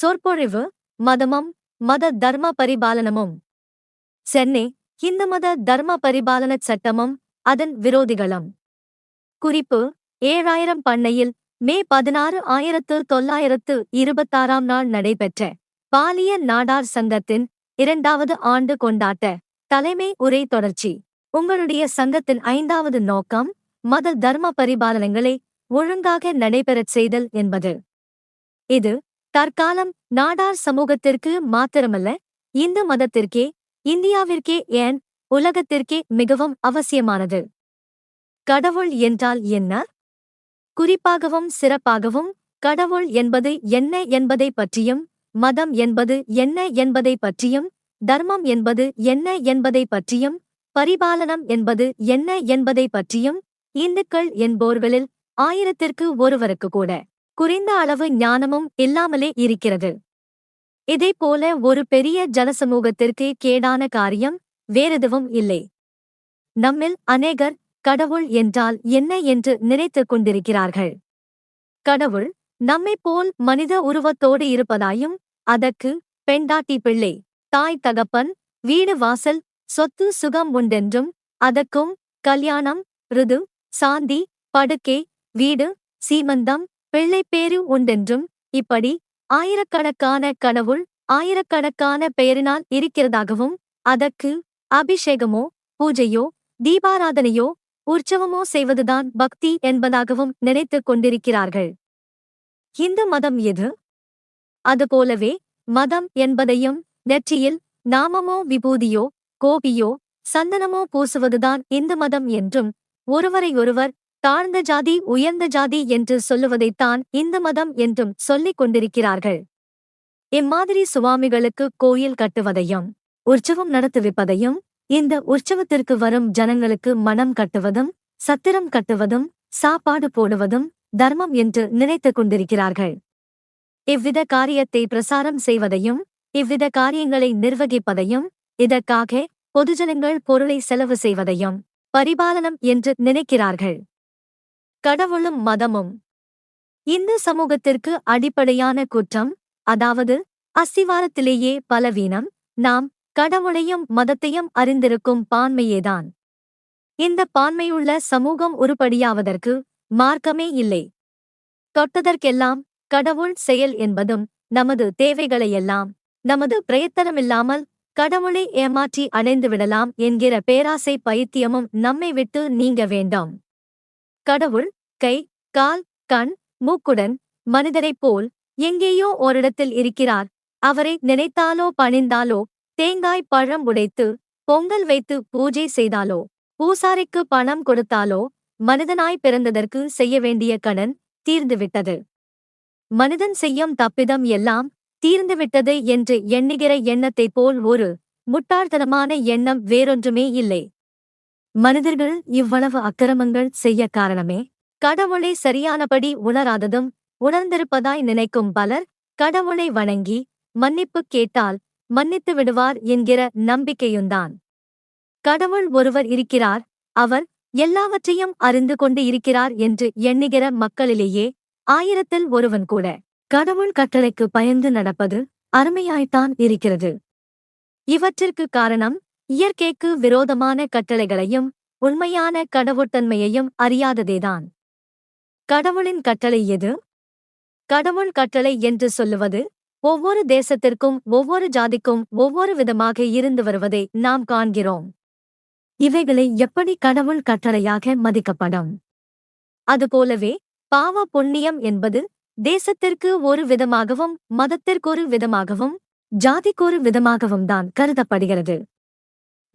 சொற்பொழிவு மதமும் மத தர்ம பரிபாலனமும். சென்னை இந்து மத தர்ம பரிபாலனச் சட்டமும் அதன் விரோதிகளும். குறிப்பு: 7000 பண்ணையில் மே 16, 1926 நாள் நடைபெற்ற பாலிய நாடார் சங்கத்தின் 2வது ஆண்டு கொண்டாட்ட தலைமை உரை தொடர்ச்சி. உங்களுடைய சங்கத்தின் 5வது நோக்கம் மத தர்ம பரிபாலனங்களை ஒழுங்காக நடைபெறச் செய்தல் என்பது. இது தற்காலம் நாடார் சமூகத்திற்கு மாத்திரமல்ல, இந்து மதத்திற்கே, இந்தியாவிற்கே, ஏன் உலகத்திற்கே மிகவும் அவசியமானது. கடவுள் என்றால் என்ன? குறிப்பாகவும் சிறப்பாகவும் கடவுள் என்பது என்ன என்பதை பற்றியும், மதம் என்பது என்ன என்பதை பற்றியும், தர்மம் என்பது என்ன என்பதை பற்றியும், பரிபாலனம் என்பது என்ன என்பதை பற்றியும் இந்துக்கள் என்போர்களில் 1000ற்கு ஒருவருக்கு கூட குறைந்த அளவு ஞானமும் இல்லாமலே இருக்கிறது. இதைப்போல ஒரு பெரிய ஜனசமூகத்திற்கு கேடான காரியம் வேறெதுவும் இல்லை. நம்மில் அநேகர் கடவுள் என்றால் என்ன என்று நினைத்துக் கொண்டிருக்கிறார்கள். கடவுள் நம்மைப் போல் மனித உருவத்தோடு இருப்பதாயும், அதற்கு பெண்டாட்டி பிள்ளை, தாய் தகப்பன், வீடு வாசல், சொத்து சுகம் உண்டென்றும், அதற்கும் கல்யாணம், ருது, சாந்தி, படுக்கை, வீடு, சீமந்தம், பிள்ளைப்பேறு உண்டென்றும், இப்படி ஆயிரக்கணக்கான கடவுள் ஆயிரக்கணக்கான பெயரினால் இருக்கிறதாகவும், அதற்கு அபிஷேகமோ பூஜையோ தீபாராதனையோ உற்சவமோ செய்வதுதான் பக்தி என்பதாகவும் நினைத்துக் கொண்டிருக்கிறார்கள். இந்து மதம் எது? அதுபோலவே மதம் என்பதையும் நெற்றியில் நாமமோ விபூதியோ கோபியோ சந்தனமோ பூசுவதுதான் இந்து மதம் என்றும், ஒருவரையொருவர் தாழ்ந்த ஜாதி உயர்ந்த ஜாதி என்று சொல்லுவதைத்தான் இந்து மதம் என்றும் சொல்லிக் கொண்டிருக்கிறார்கள். இம்மாதிரி சுவாமிகளுக்கு கோயில் கட்டுவதையும் உற்சவம் நடத்துவிப்பதையும், இந்த உற்சவத்திற்கு வரும் ஜனங்களுக்கு மனம் கட்டுவதும், சத்திரம் கட்டுவதும், சாப்பாடு போடுவதும் தர்மம் என்று நினைத்துக் கொண்டிருக்கிறார்கள். இவ்வித காரியத்தை பிரசாரம் செய்வதையும், இவ்வித காரியங்களை நிர்வகிப்பதையும், இதற்காக பொதுஜனங்கள் பொருளை செலவு செய்வதையும் பரிபாலனம் என்று நினைக்கிறார்கள். கடவுளும் மதமும் இந்து சமூகத்திற்கு அடிப்படையான குற்றம், அதாவது அஸ்திவாரத்திலேயே பலவீனம். நாம் கடவுளையும் மதத்தையும் அறிந்திருக்கும் பான்மையேதான். இந்த பான்மையுள்ள சமூகம் உருப்படியாவதற்கு மார்க்கமே இல்லை. தொட்டதற்கெல்லாம் கடவுள் செயல் என்பதும், நமது தேவைகளையெல்லாம் நமது பிரயத்தனமில்லாமல் கடவுளை ஏமாற்றி அடைந்துவிடலாம் என்கிற பேராசை பைத்தியமும் நம்மை விட்டு நீங்க வேண்டாம். கடவுள் கை, கால், கண், மூக்குடன் மனிதரைப் போல் எங்கேயோ ஓரிடத்தில் இருக்கிறார். அவரை நினைத்தாலோ பணிந்தாலோ, தேங்காய் பழம் உடைத்து பொங்கல் வைத்து பூஜை செய்தாலோ, பூசாரிக்கு பணம் கொடுத்தாலோ, மனிதனாய் பிறந்ததற்கு செய்ய வேண்டிய கடன் தீர்ந்துவிட்டது. மனிதன் செய்யும் தப்பிதம் எல்லாம் தீர்ந்துவிட்டது என்று எண்ணுகிற எண்ணத்தைப் போல் ஒரு முட்டாள்தனமான எண்ணம் வேறொன்றுமே இல்லை. மனிதர்கள் இவ்வளவு அக்கிரமங்கள் செய்ய காரணமே கடவுளை சரியானபடி உணராததும், உணர்ந்திருப்பதாய் நினைக்கும் பலர் கடவுளை வணங்கி மன்னிப்புக் கேட்டால் மன்னித்து விடுவார் என்கிற நம்பிக்கையுந்தான். கடவுள் ஒருவர் இருக்கிறார், அவர் எல்லாவற்றையும் அறிந்து கொண்டு இருக்கிறார் என்று எண்ணுகிற மக்களிலேயே 1000ல் ஒருவன் கூட கடவுள் கட்டளைக்கு பயந்து நடப்பது அருமையாய்த்தான் இருக்கிறது. இவற்றிற்கு காரணம் இயற்கைக்கு விரோதமான கட்டளைகளையும் உண்மையான கடவுட்தன்மையையும் அறியாததேதான். கடவுளின் கட்டளை எது? கடவுள் கட்டளை என்று சொல்லுவது ஒவ்வொரு தேசத்திற்கும் ஒவ்வொரு ஜாதிக்கும் ஒவ்வொரு விதமாக இருந்து வருவதை நாம் காண்கிறோம். இவைகளை எப்படி கடவுள் கட்டளையாக மதிக்கப்படும்? அதுபோலவே பாவ புண்ணியம் என்பது தேசத்திற்கு ஒரு விதமாகவும், மதத்திற்கொரு விதமாகவும், ஜாதிக்கொரு விதமாகவும் தான் கருதப்படுகிறது.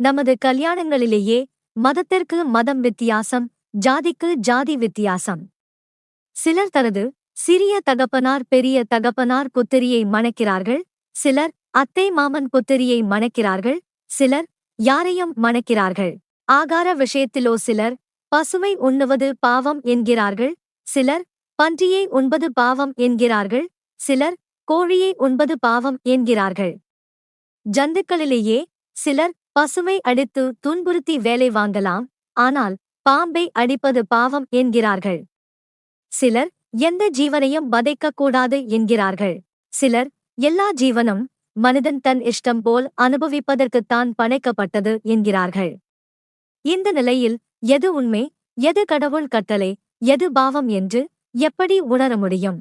நமது கல்யாணங்களிலேயே மதத்திற்கு மதம் வித்தியாசம், ஜாதிக்கு ஜாதி வித்தியாசம். சிலர் தனது சிறிய தகப்பனார் பெரிய தகப்பனார் புத்திரியை மணக்கிறார்கள், சிலர் அத்தை மாமன் புத்திரியை மணக்கிறார்கள், சிலர் யாரையும் மணக்கிறார்கள். ஆகார விஷயத்திலோ சிலர் பசுவை உண்ணுவது பாவம் என்கிறார்கள், சிலர் பன்றியை உண்பது பாவம் என்கிறார்கள், சிலர் கோழியை உண்பது பாவம் என்கிறார்கள். ஜந்துக்களிலேயே சிலர் பசுவை அடித்து துன்புறுத்தி வேலை வாங்கலாம், ஆனால் பாம்பை அடிப்பது பாவம் என்கிறார்கள். சிலர் எந்த ஜீவனையும் வதைக்கக்கூடாது என்கிறார்கள். சிலர் எல்லா ஜீவனும் மனிதன் தன் இஷ்டம் போல் அனுபவிப்பதற்குத்தான் படைக்கப்பட்டது என்கிறார்கள். இந்த நிலையில் எது உண்மை, எது கடவுள் கட்டளை, எது பாவம் என்று எப்படி உணர முடியும்?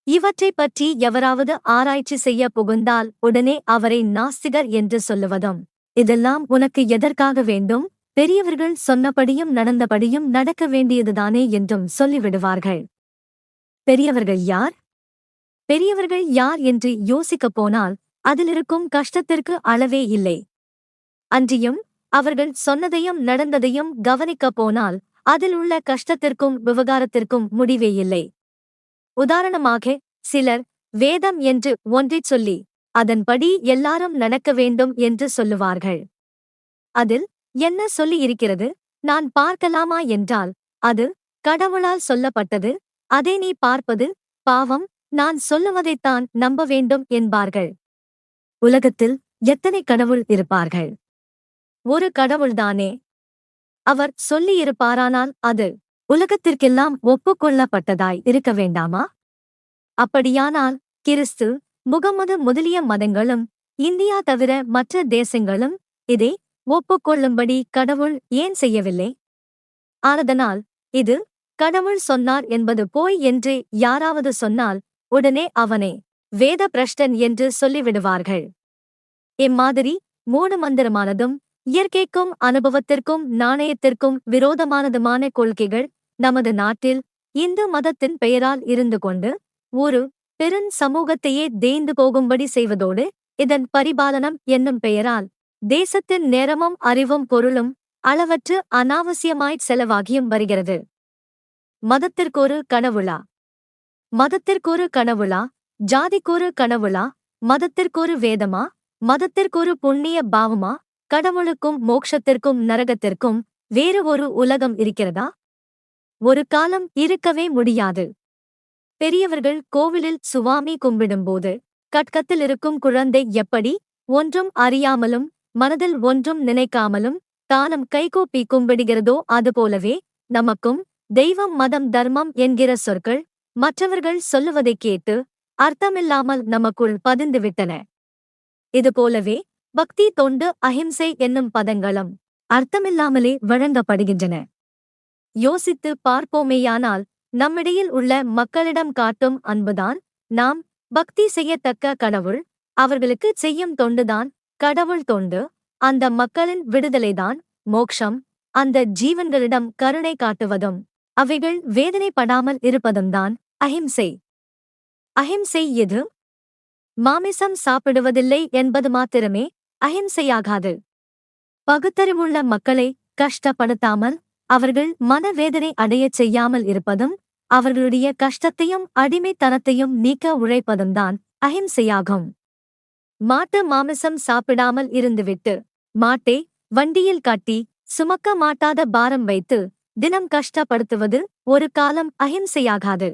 இவற்றைப் பற்றி எவராவது ஆராய்ச்சி செய்ய புகுந்தால் உடனே அவரை நாஸ்திகர் என்று சொல்லுவதும், இதெல்லாம் உனக்கு எதற்காக வேண்டும், பெரியவர்கள் சொன்னபடியும் நடந்தபடியும் நடக்க வேண்டியதுதானே என்றும் சொல்லிவிடுவார்கள். பெரியவர்கள் யார்? பெரியவர்கள் யார் என்று யோசிக்கப் போனால் அதிலிருக்கும் கஷ்டத்திற்கு அளவே இல்லை. அன்றியும் அவர்கள் சொன்னதையும் நடந்ததையும் கவனிக்கப் போனால் அதில் உள்ள கஷ்டத்திற்கும் விவகாரத்திற்கும் முடிவே இல்லை. உதாரணமாக, சிலர் வேதம் என்று ஒன்றைச் சொல்லி அதன்படி எல்லாரும் நடக்க வேண்டும் என்று சொல்லுவார்கள். அதில் என்ன சொல்லி இருக்கிறது, நான் பார்க்கலாமா என்றால், அது கடவுளால் சொல்லப்பட்டது, அதை நீ பார்ப்பது பாவம், நான் சொல்லுவதைத்தான் நம்ப வேண்டும் என்பார்கள். உலகத்தில் எத்தனை கடவுள் இருப்பார்கள்? ஒரு கடவுள்தானே. அவர் சொல்லியிருப்பாரானால் அது உலகத்திற்கெல்லாம் ஒப்புக்கொள்ளப்பட்டதாய் இருக்க வேண்டாமா? அப்படியானால் கிறிஸ்து, முகமது முதலிய மதங்களும் இந்தியா தவிர மற்ற தேசங்களும் இதை ஒப்புக்கொள்ளும்படி கடவுள் ஏன் செய்யவில்லை? ஆனதனால் இது கடவுள் சொன்னார் என்பது போய் என்று யாராவது சொன்னால் உடனே அவனை வேத பிரஷ்டன் என்று சொல்லிவிடுவார்கள். இம்மாதிரி மூடமந்திரமானதும் இயற்கைக்கும் அனுபவத்திற்கும் நாணயத்திற்கும் விரோதமானதுமான கொள்கைகள் நமது நாட்டில் இந்து மதத்தின் பெயரால் இருந்து கொண்டு ஒரு பெருஞ் சமூகத்தையே தேய்ந்து போகும்படி செய்வதோடு இதன் பரிபாலனம் என்னும் பெயரால் தேசத்தின் நேரமும் அறிவும் பொருளும் அளவற்று அனாவசியமாய்ச் செலவாகியும் வருகிறது. மதத்திற்கொரு கனவுளா? மதத்திற்கொரு கனவுளா? ஜாதிக்கொரு கனவுளா? மதத்திற்கொரு வேதமா? மதத்திற்கொரு புண்ணிய பாவமா? கடவுளுக்கும் மோட்சத்திற்கும் நரகத்திற்கும் வேறு ஒரு உலகம் இருக்கிறதா? ஒரு காலம் இருக்கவே முடியாது. பெரியவர்கள் கோவிலில் சுவாமி கும்பிடும்போது கட்கத்தில் இருக்கும் குழந்தை எப்படி ஒன்றும் அறியாமலும் மனதில் ஒன்றும் நினைக்காமலும் தானம் கைகூப்பி கும்பிடுகிறதோ அதுபோலவே நமக்கும் தெய்வம் மதம் தர்மம் என்கிற சொற்கள் மற்றவர்கள் சொல்லுவதைக் கேட்டு அர்த்தமில்லாமல் நமக்குள் பதிந்துவிட்டன. இதுபோலவே பக்தி, தொண்டு, அஹிம்சை என்னும் பதங்களும் அர்த்தமில்லாமலே வழங்கப்படுகின்றன. யோசித்து பார்ப்போமேயானால் நம்மிடையில் உள்ள மக்களிடம் காட்டும் அன்புதான் நாம் பக்தி செய்யத்தக்க கடவுள், அவர்களுக்கு செய்யும் தொண்டுதான் கடவுள் தொண்டு, அந்த மக்களின் விடுதலைதான் மோக்ஷம், அந்த ஜீவன்களிடம் கருணை காட்டுவதும் அவைகள் வேதனைப்படாமல் இருப்பதும்தான் அஹிம்சை. அஹிம்சை எது? மாமிசம் சாப்பிடுவதில்லை என்பது மாத்திரமே அஹிம்சையாகாது. பகுத்தறிவுள்ள மக்களை கஷ்டப்படுத்தாமல் அவர்கள் மனவேதனை அடையச் செய்யாமல் இருப்பதும் அவர்களுடைய கஷ்டத்தையும் அடிமைத்தனத்தையும் நீக்க உழைப்பதும்தான் அஹிம்சையாகும். மாட்டு மாமிசம் சாப்பிடாமல் இருந்துவிட்டு மாட்டை வண்டியில் கட்டி சுமக்க மாட்டாத பாரம் வைத்து தினம் கஷ்டப்படுத்துவது ஒரு காலம் அஹிம்சையாகாது.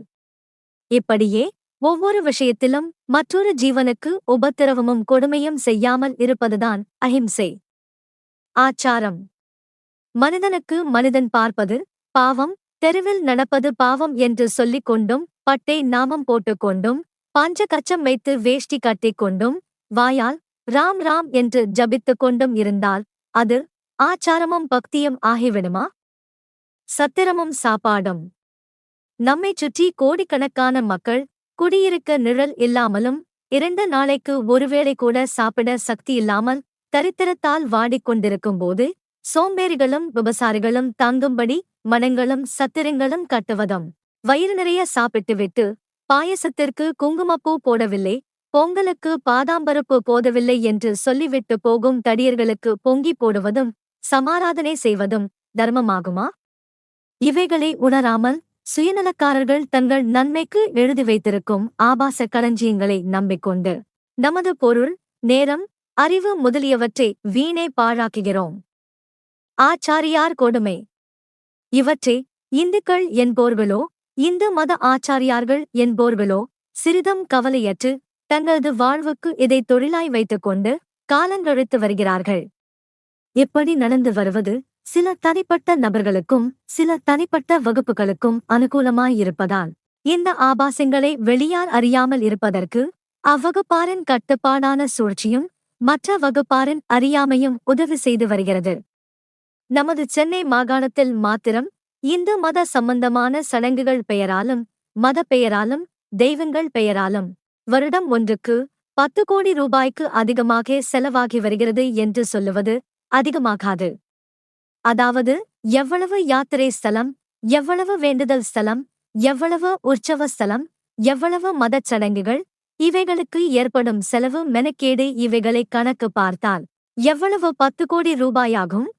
இப்படியே ஒவ்வொரு விஷயத்திலும் மற்றொரு ஜீவனுக்கு உபத்திரவமும் கொடுமையும் செய்யாமல் இருப்பதுதான் அஹிம்சை. ஆச்சாரம். மனிதனுக்கு மனிதன் பார்ப்பது பாவம், தெருவில் நடப்பது பாவம் என்று சொல்லிக் கொண்டும் பட்டை நாமம் போட்டுக்கொண்டும் பஞ்ச கச்சம் வைத்து வேஷ்டி கட்டிக் கொண்டும் வாயால் ராம் ராம் என்று ஜபித்துக் கொண்டும் இருந்தால் அது ஆச்சாரமும் பக்தியும் ஆகிவிடுமா? சத்திரமும் சாப்பாடும். நம்மைச் சுற்றி கோடிக்கணக்கான மக்கள் குடியிருக்க நிழல் இல்லாமலும் 2 நாளைக்கு ஒருவேளை கூட சாப்பிட சக்தியில்லாமல் தரித்திரத்தால் வாடிக்கொண்டிருக்கும்போது சோம்பேறிகளும் விபசாரிகளும் தங்கும்படி மனங்களும் சத்திரங்களும் கட்டுவதும், வயிறு நிறைய சாப்பிட்டுவிட்டு பாயசத்திற்கு குங்குமப்பூ போடவில்லை, பொங்கலுக்கு பாதாம்பருப்பு போதவில்லை என்று சொல்லிவிட்டு போகும் தடியர்களுக்கு பொங்கி போடுவதும் சமாராதனை செய்வதும் தர்மமாகுமா? இவைகளை உணராமல் சுயநலக்காரர்கள் தங்கள் நன்மைக்கு எழுதி வைத்திருக்கும் ஆபாச களஞ்சியங்களை நம்பிக்கொண்டு நமது பொருள், நேரம், அறிவு முதலியவற்றை வீணே பாழாக்குகிறோம். ஆச்சாரியார் கொடுமை. இவற்றை இந்துக்கள் என்போர்களோ இந்து மத ஆச்சாரியார்கள் என்போர்களோ சிறிதும் கவலையற்று தங்களது வாழ்வுக்கு இதை தொழிலாய் வைத்துக்கொண்டு காலங்கழித்து வருகிறார்கள். இப்படி நடந்து வருவது சில தனிப்பட்ட நபர்களுக்கும் சில தனிப்பட்ட வகுப்புகளுக்கும் அனுகூலமாயிருப்பதால் இந்த ஆபாசங்களை வெளியார் அறியாமல் இருப்பதற்கு அவ்வகுப்பாரின் கட்டுப்பாடான சூழ்ச்சியும் மற்ற வகுப்பாரின் அறியாமையும் உதவி செய்து வருகிறது. நமது சென்னை மாகாணத்தில் மாத்திரம் இந்து மத சம்பந்தமான சடங்குகள் பெயராலும் மத பெயராலும் தெய்வங்கள் பெயராலும் வருடம் ஒன்றுக்கு 10 கோடி ரூபாய்க்கு அதிகமாக செலவாகி வருகிறது என்று சொல்லுவது அதிகமாகாது. அதாவது எவ்வளவு யாத்திரை ஸ்தலம், எவ்வளவு வேண்டுதல் ஸ்தலம், எவ்வளவு உற்சவ ஸ்தலம், எவ்வளவு மதச் சடங்குகள், இவைகளுக்கு ஏற்படும் செலவு மெனக்கேடு இவைகளை கணக்கு பார்த்தால் எவ்வளவு 10 கோடி ரூபாயாகும்?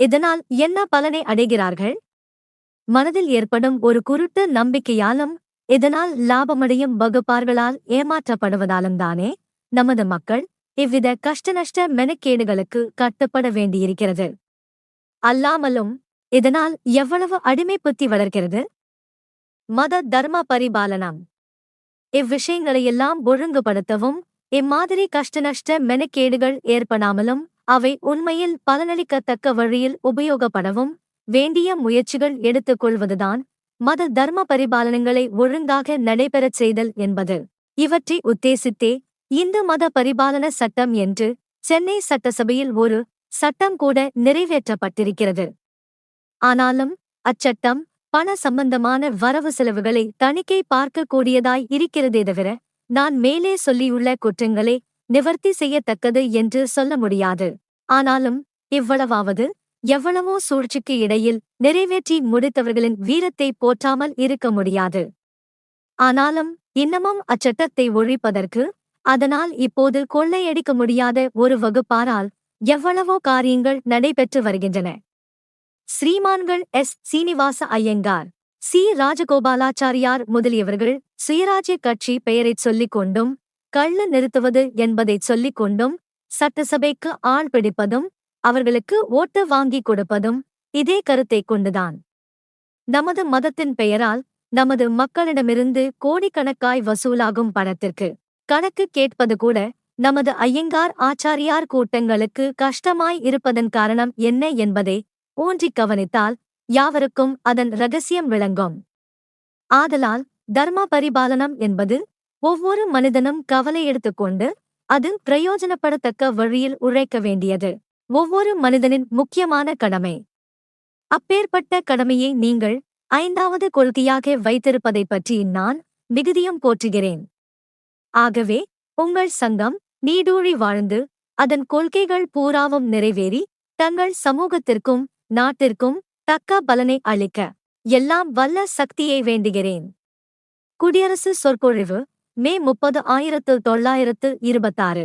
இதனால் என்ன பலனை அடைகிறார்கள்? மனதில் ஏற்படும் ஒரு குருட்டு நம்பிக்கையாலும் இதனால் லாபமடையும் வகுப்பார்களால் ஏமாற்றப்படுவதாலும் தானே நமது மக்கள் இவ்வித கஷ்டநஷ்ட மெனக்கேடுகளுக்கு கட்டுப்பட வேண்டியிருக்கிறது. அல்லாமலும் இதனால் எவ்வளவு அடிமை புத்தி வளர்கிறது. மத தர்ம பரிபாலனம் இவ்விஷயங்களையெல்லாம் ஒழுங்குபடுத்தவும் இம்மாதிரி கஷ்டநஷ்ட மெனக்கேடுகள் ஏற்படாமலும் அவை உண்மையில் பலனளிக்கத்தக்க வழியில் உபயோகப்படவும் வேண்டிய முயற்சிகள் எடுத்துக் கொள்வதுதான் மத தர்ம பரிபாலனங்களை ஒழுங்காக நடைபெறச் செய்தல் என்பது. இவற்றை உத்தேசித்தே இந்து மத பரிபாலன சட்டம் என்று சென்னை சட்டசபையில் ஒரு சட்டம் கூட நிறைவேற்றப்பட்டிருக்கிறது. ஆனாலும் அச்சட்டம் பண சம்பந்தமான வரவு செலவுகளை தணிக்கை பார்க்கக்கூடியதாய் இருக்கிறதே தவிர நான் மேலே சொல்லியுள்ள குற்றங்களே நிவர்த்தி செய்யத்தக்கது என்று சொல்ல முடியாது. ஆனாலும் இவ்வளவாவது எவ்வளவோ சூழ்ச்சிக்கு இடையில் நிறைவேற்றி முடித்தவர்களின் வீரத்தை போற்றாமல் இருக்க முடியாது. ஆனாலும் இன்னமும் அச்சட்டத்தை ஒழிப்பதற்கு அதனால் இப்போது கொள்ளையடிக்க முடியாத ஒரு வகுப்பாரால் எவ்வளவோ காரியங்கள் நடைபெற்று வருகின்றன. ஸ்ரீமான்கள் எஸ். சீனிவாச ஐயங்கார், சி. ராஜகோபாலாச்சாரியார் முதலியவர்கள் சுயராஜ்ய கட்சி பெயரைச் சொல்லிக் கொண்டும் கள்ளு நிறுத்துவது என்பதைச் சொல்லிக் கொண்டும் சட்டசபைக்கு ஆள் பிடிப்பதும் அவர்களுக்கு ஓட்டு வாங்கிக் கொடுப்பதும் இதே கருத்தைக் கொண்டுதான். நமது மதத்தின் பெயரால் நமது மக்களிடமிருந்து கோடிக்கணக்காய் வசூலாகும் பணத்திற்கு கணக்கு கேட்பது கூட நமது ஐயங்கார் ஆச்சாரியார் கூட்டங்களுக்கு கஷ்டமாய் இருப்பதன் காரணம் என்ன என்பதை ஊன்றிக் கவனித்தால் யாவருக்கும் அதன் இரகசியம் விளங்கும். ஆதலால் தர்ம பரிபாலனம் என்பது ஒவ்வொரு மனிதனும் கவலை எடுத்துக்கொண்டு அது பிரயோஜனப்படத்தக்க வழியில் உழைக்க வேண்டியது ஒவ்வொரு மனிதனின் முக்கியமான கடமை. அப்பேற்பட்ட கடமையை நீங்கள் 5வது கொள்கையாக வைத்திருப்பதைப் பற்றி நான் மிகுதியும் போற்றுகிறேன். ஆகவே உங்கள் சங்கம் நீடூழி வாழ்ந்து அதன் கொள்கைகள் பூராவும் நிறைவேறி தங்கள் சமூகத்திற்கும் நாட்டிற்கும் தக்க பலனை அளிக்க எல்லாம் வல்ல சக்தியை வேண்டுகிறேன். குடியரசு சொற்பொழிவு மே 30, 1926.